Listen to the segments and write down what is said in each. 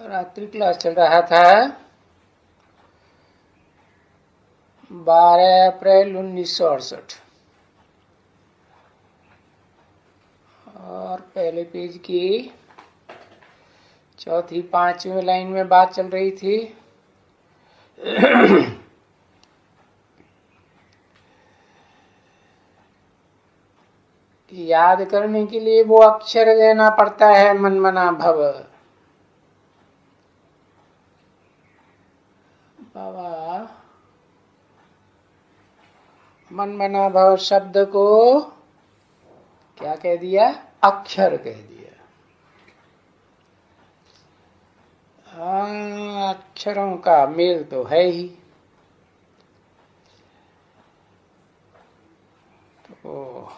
रात्रि क्लास चल रहा था 12 अप्रैल 1968 और पहले पेज की चौथी 5वीं लाइन में बात चल रही थी कि याद करने के लिए वो अक्षर देना पड़ता है मनमना भव। बाबा मनमना भव शब्द को क्या कह दिया? अक्षर कह दिया। अक्षरों का मेल तो है ही। तो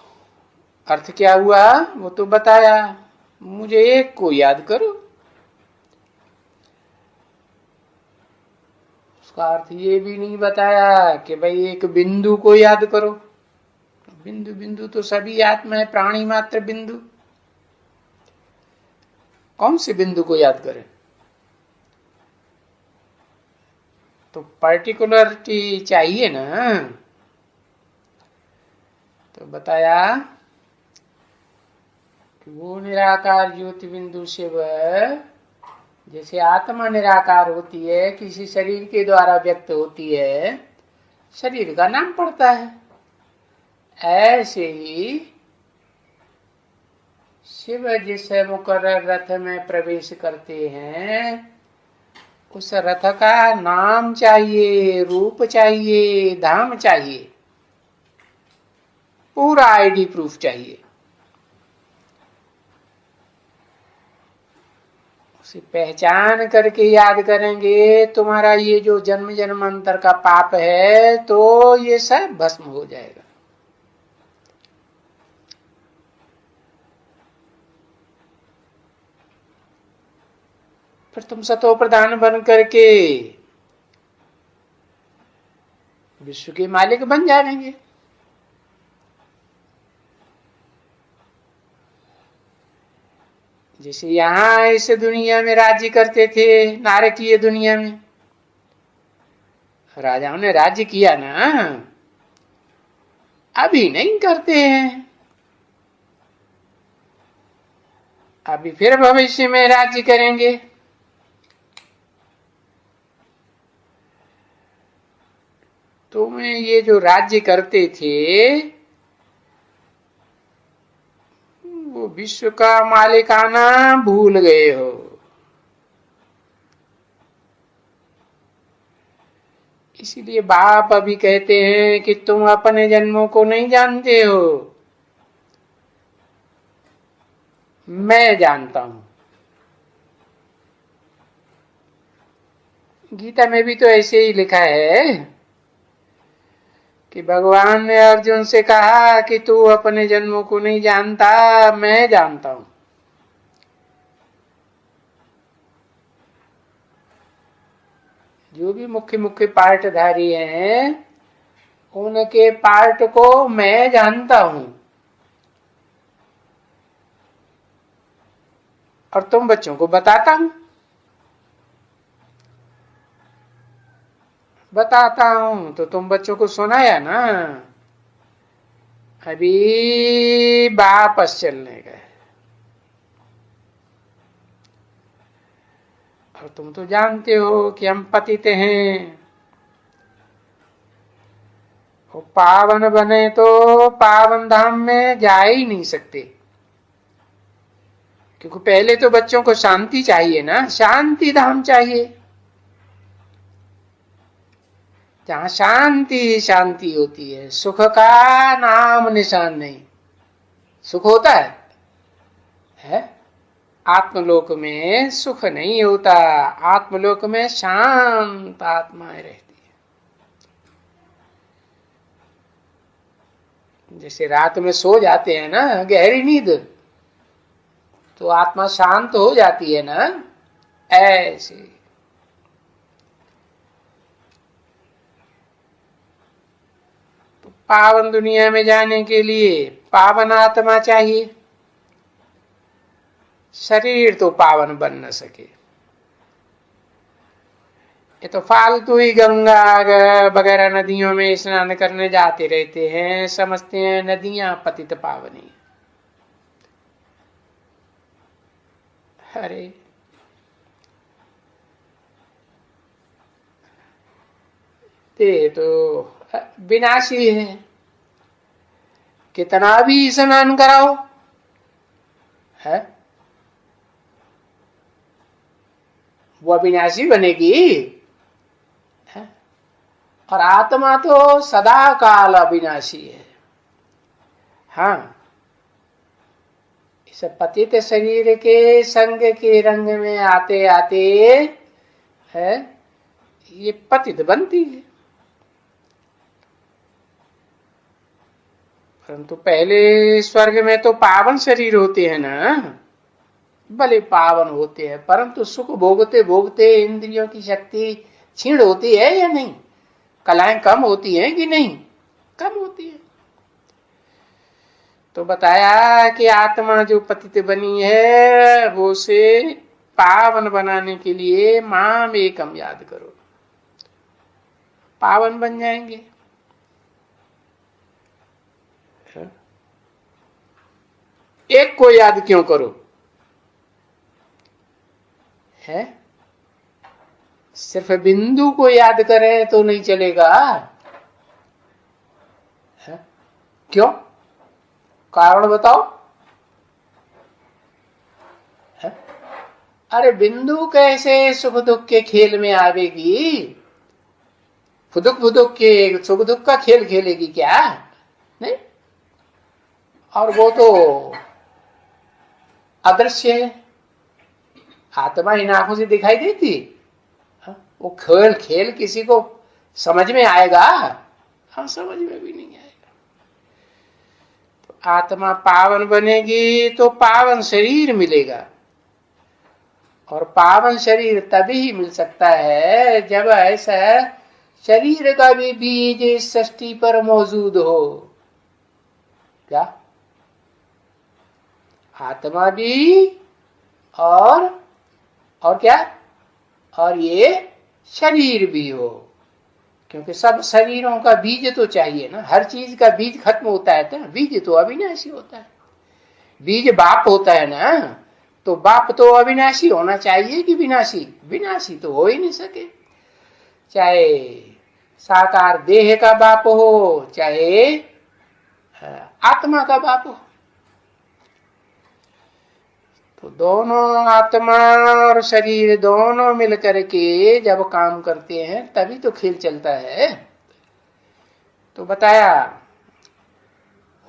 अर्थ क्या हुआ वो तो बताया। मुझे एक को याद करो, उसका अर्थ ये भी नहीं बताया कि भाई एक बिंदु को याद करो। बिंदु बिंदु तो सभी आत्मा है, प्राणी मात्र बिंदु। कौन से बिंदु को याद करें? तो पर्टिकुलरिटी चाहिए ना। तो बताया कि वो निराकार ज्योति बिंदु शिव जैसे आत्मा निराकार होती है, किसी शरीर के द्वारा व्यक्त होती है, शरीर का नाम पड़ता है, ऐसे ही शिव जिस मुकर्रर रथ में प्रवेश करते हैं, उस रथ का नाम चाहिए, रूप चाहिए, धाम चाहिए, पूरा आईडी प्रूफ चाहिए। उसे पहचान करके याद करेंगे, तुम्हारा ये जो जन्म जन्मांतर का पाप है तो ये सब भस्म हो जाएगा। फिर तुम सतो प्रधान बन करके विश्व के मालिक बन जाएंगे। जैसे यहां इस दुनिया में राज्य करते थे, नारकीय दुनिया में राजाओं ने राज्य किया ना, अभी नहीं करते हैं। अभी फिर भविष्य में राज्य करेंगे। तुम्हें ये जो राज्य करते थे वो विश्व का मालिकाना भूल गए हो। इसीलिए बाप अभी कहते हैं कि तुम अपने जन्मों को नहीं जानते हो, मैं जानता हूं। गीता में भी तो ऐसे ही लिखा है कि भगवान ने अर्जुन से कहा कि तू अपने जन्मों को नहीं जानता, मैं जानता हूं। जो भी मुख्य मुख्य पार्टधारी हैं, उनके पार्ट को मैं जानता हूं। और तुम बच्चों को बताता हूं, तो तुम बच्चों को सुनाया ना। अभी वापस चलने गए और तुम तो जानते हो कि हम पतित हैं। वो पावन बने तो पावन धाम में जा ही नहीं सकते, क्योंकि पहले तो बच्चों को शांति चाहिए ना, शांति धाम चाहिए, जहां शांति शांति होती है। सुख का नाम निशान नहीं। सुख होता है? आत्मलोक में सुख नहीं होता। आत्मलोक में शांत आत्माएं रहती है। जैसे रात में सो जाते हैं ना गहरी नींद, तो आत्मा शांत हो जाती है ना, ऐसे तो पावन दुनिया में जाने के लिए पावन आत्मा चाहिए। शरीर तो पावन बन न सके, ये तो फालतू ही गंगा वगैरह नदियों में स्नान करने जाते रहते हैं, समझते हैं नदियां पतित पावनी। अरे ये तो विनाशी है, कितना भी स्नान कराओ है वो अविनाशी बनेगी है? और आत्मा तो सदा काल अविनाशी है। हाँ, इस पतित शरीर के संग के रंग में आते आते है ये पतित बनती है। परंतु पहले स्वर्ग में तो पावन शरीर होते हैं ना, भले पावन होते हैं, परंतु सुख भोगते भोगते इंद्रियों की शक्ति क्षीण होती है या नहीं? कलाएं कम होती हैं कि नहीं? कम होती है। तो बताया कि आत्मा जो पतित बनी है वो से पावन बनाने के लिए माम एकम याद करो, पावन बन जाएंगे। एक को याद क्यों करो है? सिर्फ बिंदु को याद करें तो नहीं चलेगा है? क्यों? कारण बताओ है? अरे बिंदु कैसे सुख दुख के खेल में आवेगी? फुदुक फुदुक के सुख दुख का खेल खेलेगी क्या? नहीं। और वो तो अदृश्य है, आत्मा इन आंखों से दिखाई देती। वो खेल खेल किसी को समझ में आएगा? हाँ, समझ में भी नहीं आएगा। तो आत्मा पावन बनेगी तो पावन शरीर मिलेगा, और पावन शरीर तभी ही मिल सकता है जब ऐसा शरीर का भी बीज इस सृष्टि पर मौजूद हो। क्या? आत्मा भी और क्या? और ये शरीर भी हो, क्योंकि सब शरीरों का बीज तो चाहिए ना। हर चीज का बीज खत्म होता है तो बीज तो अविनाशी होता है। बीज बाप होता है ना, तो बाप तो अविनाशी होना चाहिए कि विनाशी? विनाशी तो हो ही नहीं सके। चाहे साकार देह का बाप हो, चाहे आत्मा का बाप हो, तो दोनों आत्मा और शरीर दोनों मिलकर के जब काम करते हैं तभी तो खेल चलता है। तो बताया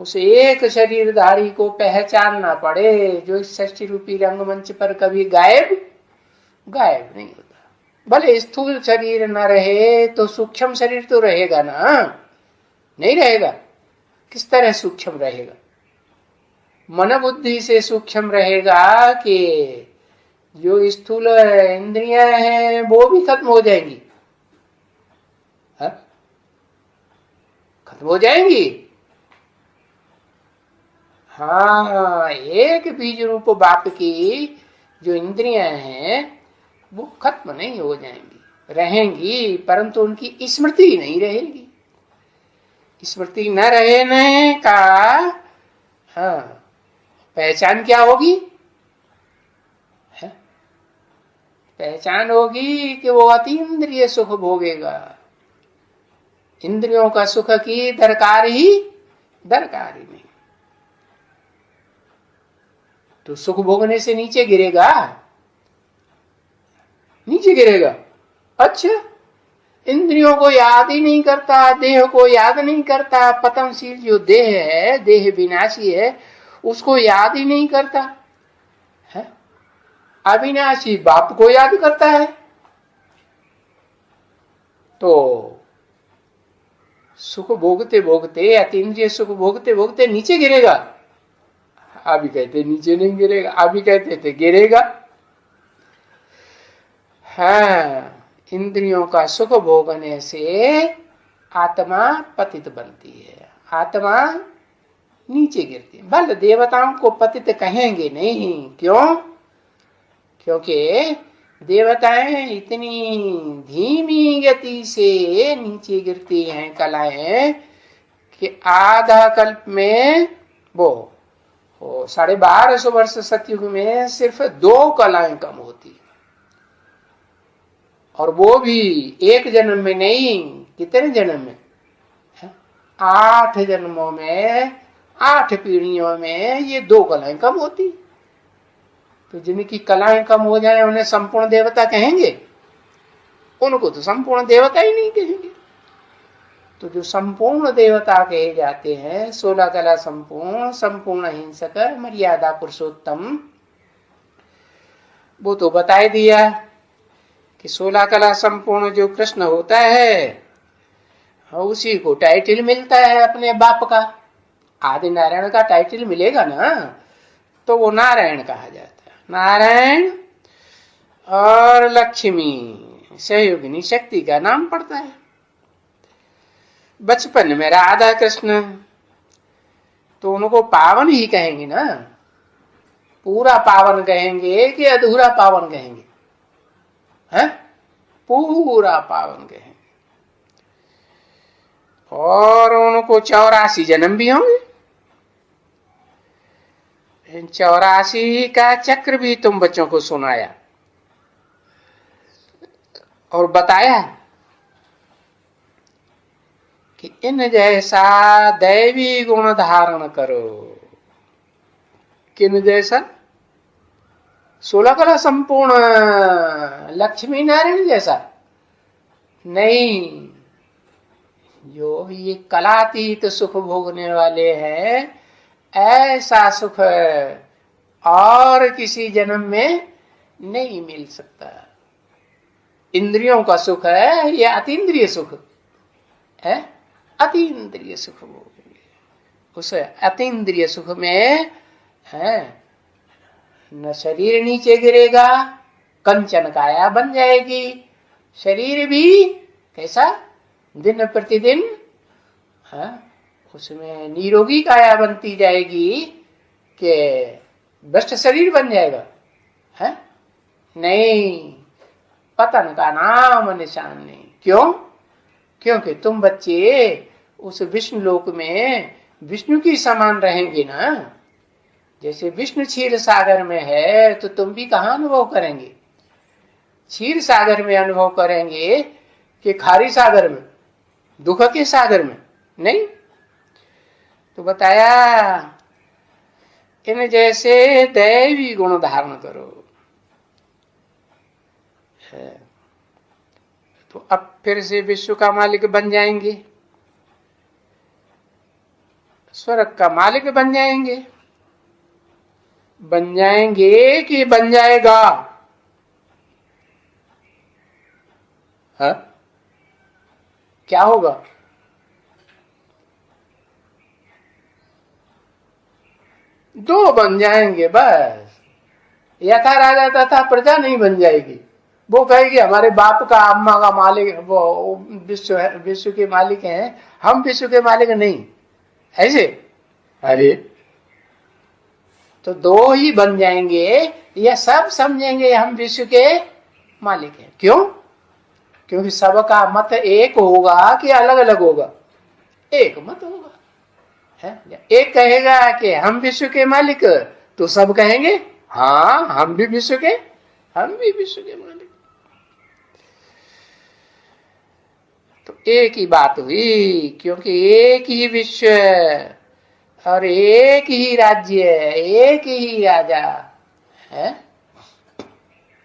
उस एक शरीरधारी को पहचानना पड़े जो इस सृष्टि रूपी रंगमंच पर कभी गायब नहीं होता। भले स्थूल शरीर न रहे तो सूक्ष्म शरीर तो रहेगा ना? नहीं रहेगा? किस तरह सूक्ष्म रहेगा? मन बुद्धि से सूक्ष्म रहेगा कि जो स्थूल इंद्रियां हैं वो भी खत्म हो जाएंगी। खत्म हो जाएंगी। हाँ, एक बीज रूप बाप की जो इंद्रियां हैं वो खत्म नहीं हो जाएंगी, रहेंगी, परंतु उनकी स्मृति नहीं रहेगी। स्मृति न रहने का हाँ पहचान क्या होगी? पहचान होगी कि वो अतीन्द्रिय सुख भोगेगा। इंद्रियों का सुख की दरकार ही नहीं। तो सुख भोगने से नीचे गिरेगा। अच्छा, इंद्रियों को याद ही नहीं करता, देह को याद नहीं करता, पतनशील जो देह है, देह विनाशी है, उसको याद ही नहीं करता है। अविनाशी बाप को याद करता है तो सुख भोगते भोगते, अतीन्द्रिय सुख भोगते भोगते नीचे गिरेगा। अभी कहते नीचे नहीं गिरेगा, अभी कहते थे गिरेगा। हाँ, इंद्रियों का सुख भोगने से आत्मा पतित बनती है, आत्मा नीचे गिरती है। भले देवताओं को पतित कहेंगे नहीं, क्यों? क्योंकि देवताएं इतनी धीमी गति से नीचे गिरती हैं कलाएं कि आधा कल्प में वो 1250 वर्ष सतयुग में सिर्फ 2 कलाएं कम होती, और वो भी एक जन्म में नहीं, कितने जन्म में? 8 जन्मों में, 8 पीढ़ियों में ये 2 कलाएं कम होती। तो जिनकी कलाएं कम हो जाए उन्हें संपूर्ण देवता कहेंगे? उनको तो संपूर्ण देवता ही नहीं कहेंगे। तो जो संपूर्ण देवता कहे जाते हैं, 16 कला संपूर्ण, संपूर्ण अहिंसक, मर्यादा पुरुषोत्तम, वो तो बताए दिया कि 16 कला संपूर्ण जो कृष्ण होता है उसी को टाइटल मिलता है अपने बाप का। आदि नारायण का टाइटल मिलेगा ना तो वो नारायण कहा जाता है। नारायण और लक्ष्मी सहयोगिनी शक्ति का नाम पड़ता है। बचपन में राधा कृष्ण, तो उनको पावन ही कहेंगे ना? पूरा पावन कहेंगे कि अधूरा पावन कहेंगे? है पूरा पावन कहेंगे। और उनको 84 जन्म भी होंगे। 84 का चक्र भी तुम बच्चों को सुनाया और बताया कि इन जैसा दैवी गुण धारण करो। किन जैसा? 16 कला संपूर्ण लक्ष्मी नारायण जैसा नहीं। जो ये कलातीत सुख भोगने वाले हैं, ऐसा सुख और किसी जन्म में नहीं मिल सकता। इंद्रियों का सुख है, ये अतीन्द्रिय सुख है। अतीन्द्रिय सुख भोगेंगे। उस अतीन्द्रिय सुख में है न शरीर नीचे गिरेगा, कंचन काया बन जाएगी। शरीर भी कैसा? दिन प्रतिदिन उसमें निरोगी काया बनती जाएगी कि भ्रष्ट शरीर बन जाएगा? है नहीं, पतन का नाम निशान नहीं। क्यों? क्योंकि तुम बच्चे उस विष्णु लोक में विष्णु की समान रहेंगे ना। जैसे विष्णु क्षीर सागर में है तो तुम भी कहाँ अनुभव करेंगे? क्षीर सागर में अनुभव करेंगे कि खारी सागर में, दुख के सागर में नहीं। तो बताया इन जैसे दैवी गुण धारण करो। तो अब फिर से विश्व का मालिक बन जाएंगे, स्वर्ग का मालिक बन जाएंगे। बन जाएंगे कि बन जाएगा? क्या होगा? दो बन जाएंगे बस। यथा राजा तथा प्रजा नहीं बन जाएगी। वो कहेगी हमारे बाप का, अम्मा का मालिक वो विश्व के मालिक हैं, हम विश्व के मालिक नहीं, ऐसे। अरे तो दो ही बन जाएंगे या सब समझेंगे हम विश्व के मालिक हैं? क्यों? क्योंकि सबका मत एक होगा कि अलग अलग होगा? एक मत होगा है। एक कहेगा कि हम विश्व के मालिक, तो सब कहेंगे हाँ हम भी विश्व के मालिक। तो एक ही बात हुई, क्योंकि एक ही विश्व और एक ही राज्य, एक ही राजा है।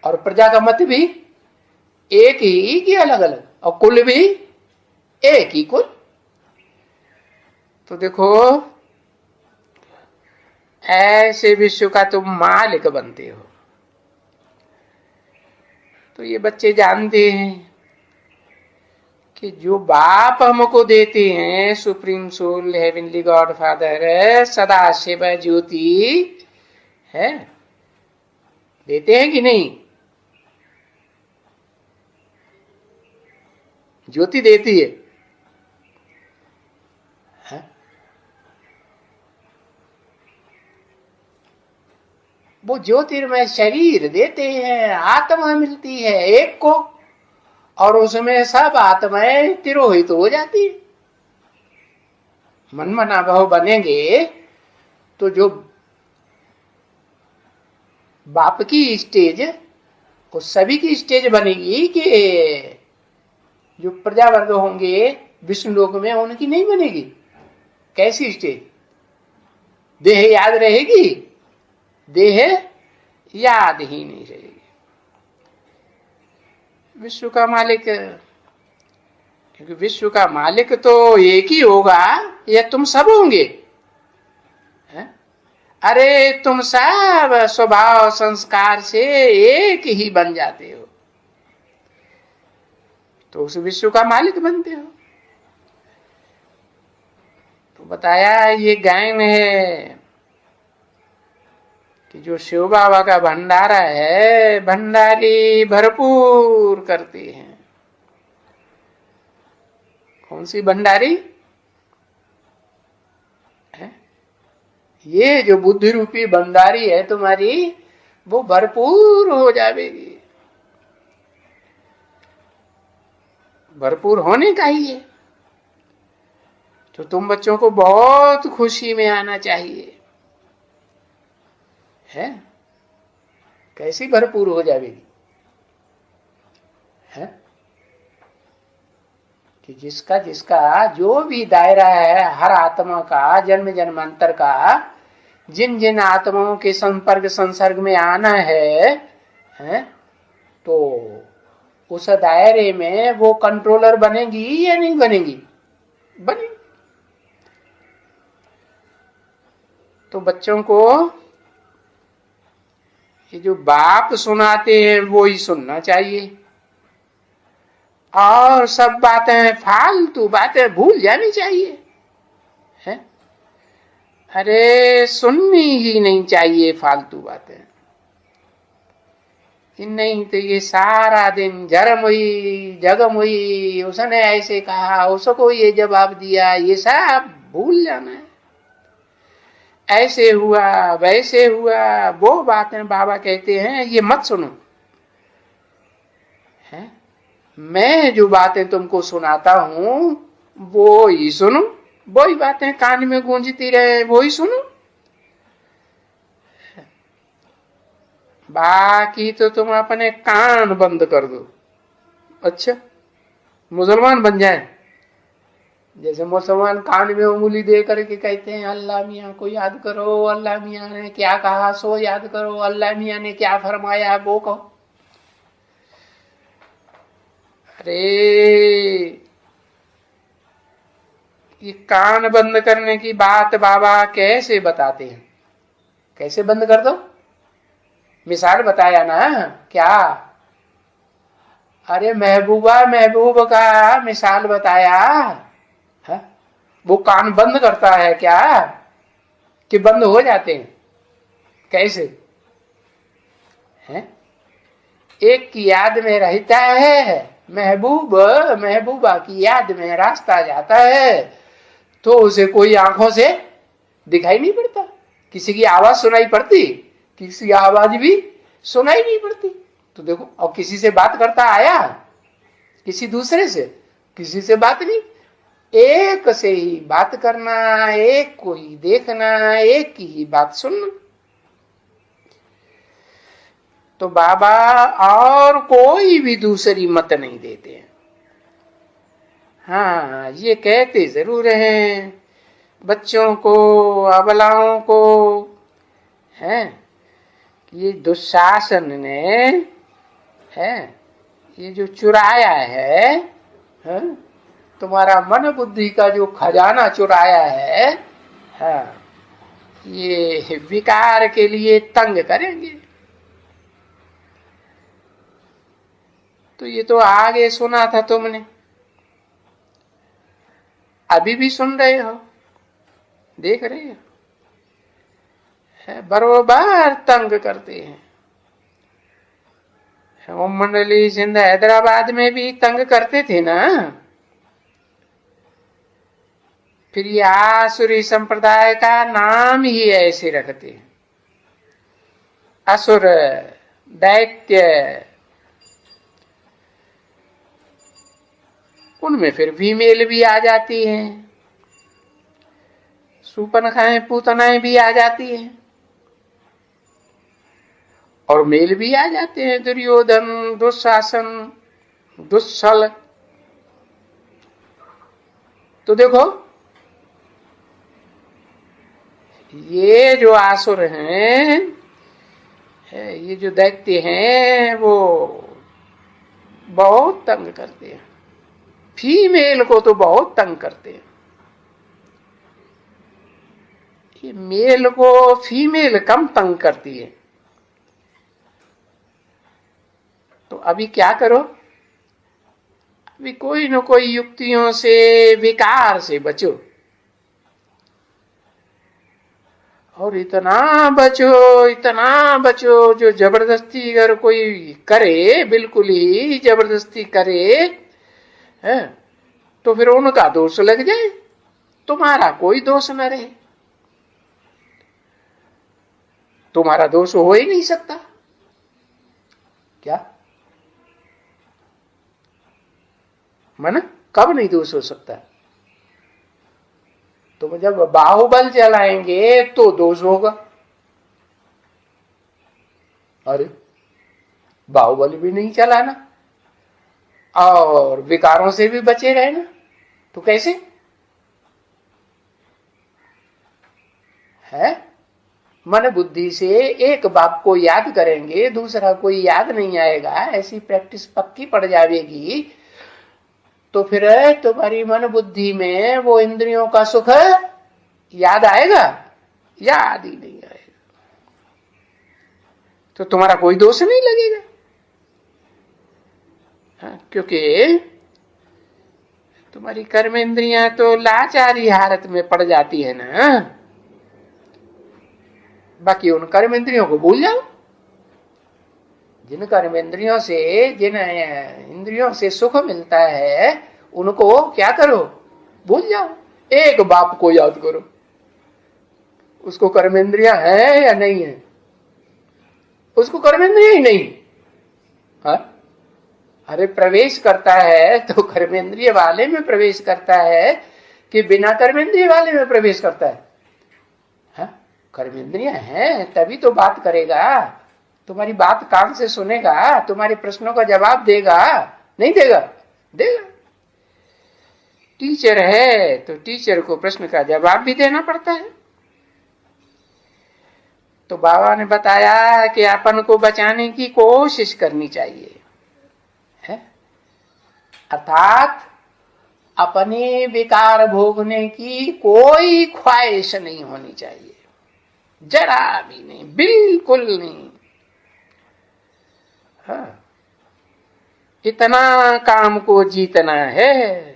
और प्रजा का मत भी एक ही कि अलग अलग, और कुल भी एक ही कुल। तो देखो ऐसे विश्व का तुम मालिक बनते हो। तो ये बच्चे जानते हैं कि जो बाप हमको देते हैं, supreme soul, heavenly God father, सदा शिव ज्योति है, देते हैं कि नहीं? ज्योति देती है। वो ज्योतिर्मय शरीर देते हैं, आत्मा मिलती है एक को, और उसमें सब आत्माएं तिरोहित हो जाती है। मन मना भाव बनेंगे तो जो बाप की स्टेज, वो सभी की स्टेज बनेगी कि जो प्रजावर्ग होंगे विष्णु लोक में उनकी नहीं बनेगी? कैसी स्टेज? देह याद रहेगी? देह याद ही नहीं रहेगी। विश्व का मालिक, क्योंकि विश्व का मालिक तो एक ही होगा, या तुम सब होंगे? अरे तुम सब स्वभाव संस्कार से एक ही बन जाते हो, तो उस विश्व का मालिक बनते हो। तो बताया ये गायन है कि जो शिव बाबा का भंडारा है, भंडारी भरपूर करते हैं। कौन सी भंडारी है? ये जो बुद्धि रूपी भंडारी है तुम्हारी, वो भरपूर हो जाएगी। भरपूर होने का ही है। तो तुम बच्चों को बहुत खुशी में आना चाहिए, है? कैसी भरपूर हो जाएगी, है? कि जिसका जिसका जो भी दायरा है, हर आत्मा का, जन्म जन्मांतर का, जिन जिन आत्माओं के संपर्क संसर्ग में आना है, तो उस दायरे में वो कंट्रोलर बनेगी या नहीं बनेगी? बनेगी। तो बच्चों को ये जो बाप सुनाते हैं वो ही सुनना चाहिए, और सब बातें, फालतू बातें भूल जानी चाहिए, है? अरे सुननी ही नहीं चाहिए फालतू बातें। नहीं तो ये सारा दिन जरम हुई जगम हुई, उसने ऐसे कहा, उसको ये जवाब दिया, ये सब भूल जाना है। ऐसे हुआ वैसे हुआ, वो बातें बाबा कहते हैं ये मत सुनो, है? मैं जो बातें तुमको सुनाता हूं वो ही सुनो, वो ही बातें कान में गूंजती रहे, वो ही सुनो। बाकी तो तुम अपने कान बंद कर दो। अच्छा, मुसलमान बन जाए? जैसे मुसलमान कान में उंगली दे करके कहते हैं अल्लाह मियाँ को याद करो, अल्लाह मियाँ ने क्या कहा सो याद करो, अल्लाह मियाँ ने क्या फरमाया वो कहो। अरे ये कान बंद करने की बात बाबा कैसे बताते हैं? कैसे बंद कर दो? मिसाल बताया ना क्या? अरे महबूबा महबूब का मिसाल बताया, है? वो कान बंद करता है क्या कि बंद हो जाते हैं? कैसे है? एक की याद में रहता है, महबूब महबूबा की याद में रास्ता जाता है, तो उसे कोई आंखों से दिखाई नहीं पड़ता, किसी की आवाज सुनाई पड़ती, किसी की आवाज भी सुनाई नहीं पड़ती। तो देखो, और किसी से बात करता आया, किसी दूसरे से किसी से बात नहीं, एक से ही बात करना, एक को ही देखना, एक की ही बात सुनना। तो बाबा और कोई भी दूसरी मत नहीं देते हैं। हाँ, ये कहते जरूर हैं बच्चों को, अबलाओं को, है ये दुशासन ने, है ये जो चुराया है, तुम्हारा मन बुद्धि का जो खजाना चुराया है, हाँ, ये विकार के लिए तंग करेंगे। तो ये तो आगे सुना था तुमने, अभी भी सुन रहे हो, देख रहे हो, बरोबर तंग करते हैं। ओम मंडली सिंध हैदराबाद में भी तंग करते थे ना। फिर ये आसुरी संप्रदाय का नाम ही ऐसे रखते हैं। असुर, दैत्य, उनमें फिर फीमेल भी आ जाती हैं, सूपनखाएं पूतनाएं भी आ जाती हैं, और मेल भी आ जाते हैं, दुर्योधन, दुशासन, दुस्सल। तो देखो ये जो आसुर हैं, ये जो दैत्य हैं, वो बहुत तंग करते हैं, फीमेल को तो बहुत तंग करते हैं। ये मेल को फीमेल कम तंग करती है। तो अभी क्या करो, अभी कोई न कोई युक्तियों से, विकार से बचो, और इतना बचो, इतना बचो, जो जबरदस्ती अगर कोई करे, बिल्कुल ही जबरदस्ती करे, है, तो फिर उनका दोष लग जाए, तुम्हारा कोई दोष न रहे। तुम्हारा दोष हो ही नहीं सकता। क्या मन, कब नहीं दोष हो सकता? तो जब बाहुबल चलाएंगे तो दोष होगा। अरे बाहुबल भी नहीं चलाना और विकारों से भी बचे रहना, तो कैसे है? मन बुद्धि से एक बाप को याद करेंगे, दूसरा कोई याद नहीं आएगा, ऐसी प्रैक्टिस पक्की पड़ जाएगी, तो फिर तुम्हारी मन बुद्धि में वो इंद्रियों का सुख याद आएगा? याद ही नहीं आएगा। तो तुम्हारा कोई दोष नहीं लगेगा। हाँ, क्योंकि तुम्हारी कर्म इंद्रियां तो लाचारी हालत में पड़ जाती है ना। बाकी उन कर्म इंद्रियों को भूल जाओ। जिन कर्म इंद्रियों से, जिन इंद्रियों से सुख मिलता है, उनको क्या करो, भूल जाओ। एक बाप को याद करो, उसको कर्म इंद्रियां है या नहीं है? उसको कर्म इंद्रिया ही नहीं। हाँ, अरे प्रवेश करता है तो कर्मेंद्रिय वाले में प्रवेश करता है कि बिना कर्मेंद्रिय वाले में प्रवेश करता है? हाँ, कर्मेंद्रिय है तभी तो बात करेगा, तुम्हारी बात कान से सुनेगा, तुम्हारे प्रश्नों का जवाब देगा, नहीं देगा? देगा। टीचर है तो टीचर को प्रश्न का जवाब भी देना पड़ता है। तो बाबा ने बताया कि अपन को बचाने की कोशिश करनी चाहिए, है? अर्थात अपने विकार भोगने की कोई ख्वाहिश नहीं होनी चाहिए, जरा भी नहीं, बिल्कुल नहीं। हाँ, इतना काम को जीतना है।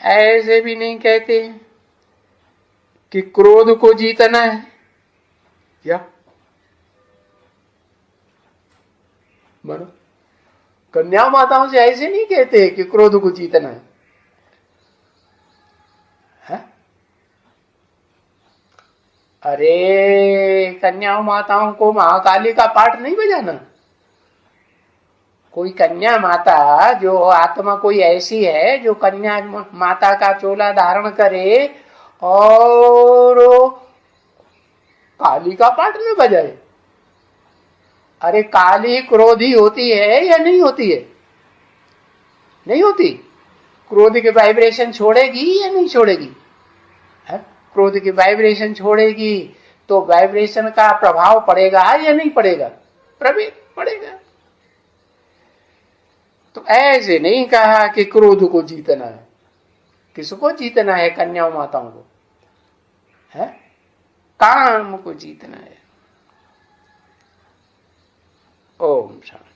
ऐसे भी नहीं कहते कि क्रोध को जीतना है। क्या मानो, कन्या माताओं से ऐसे नहीं कहते कि क्रोध को जीतना है, है? अरे कन्या माताओं को महाकाली का पाठ नहीं बजाना। कोई कन्या माता जो आत्मा कोई ऐसी है जो कन्या माता का चोला धारण करे और काली का पाठ न बजाए। अरे काली क्रोधी होती है या नहीं होती है? नहीं होती। क्रोध के वाइब्रेशन छोड़ेगी या नहीं छोड़ेगी? है? क्रोध के वाइब्रेशन छोड़ेगी तो वाइब्रेशन का प्रभाव पड़ेगा या नहीं पड़ेगा? पड़ेगा। तो ऐसे नहीं कहा कि क्रोध को जीतना है। किसको जीतना है? कन्या माताओं को, है? काम को जीतना है। ओम शांति।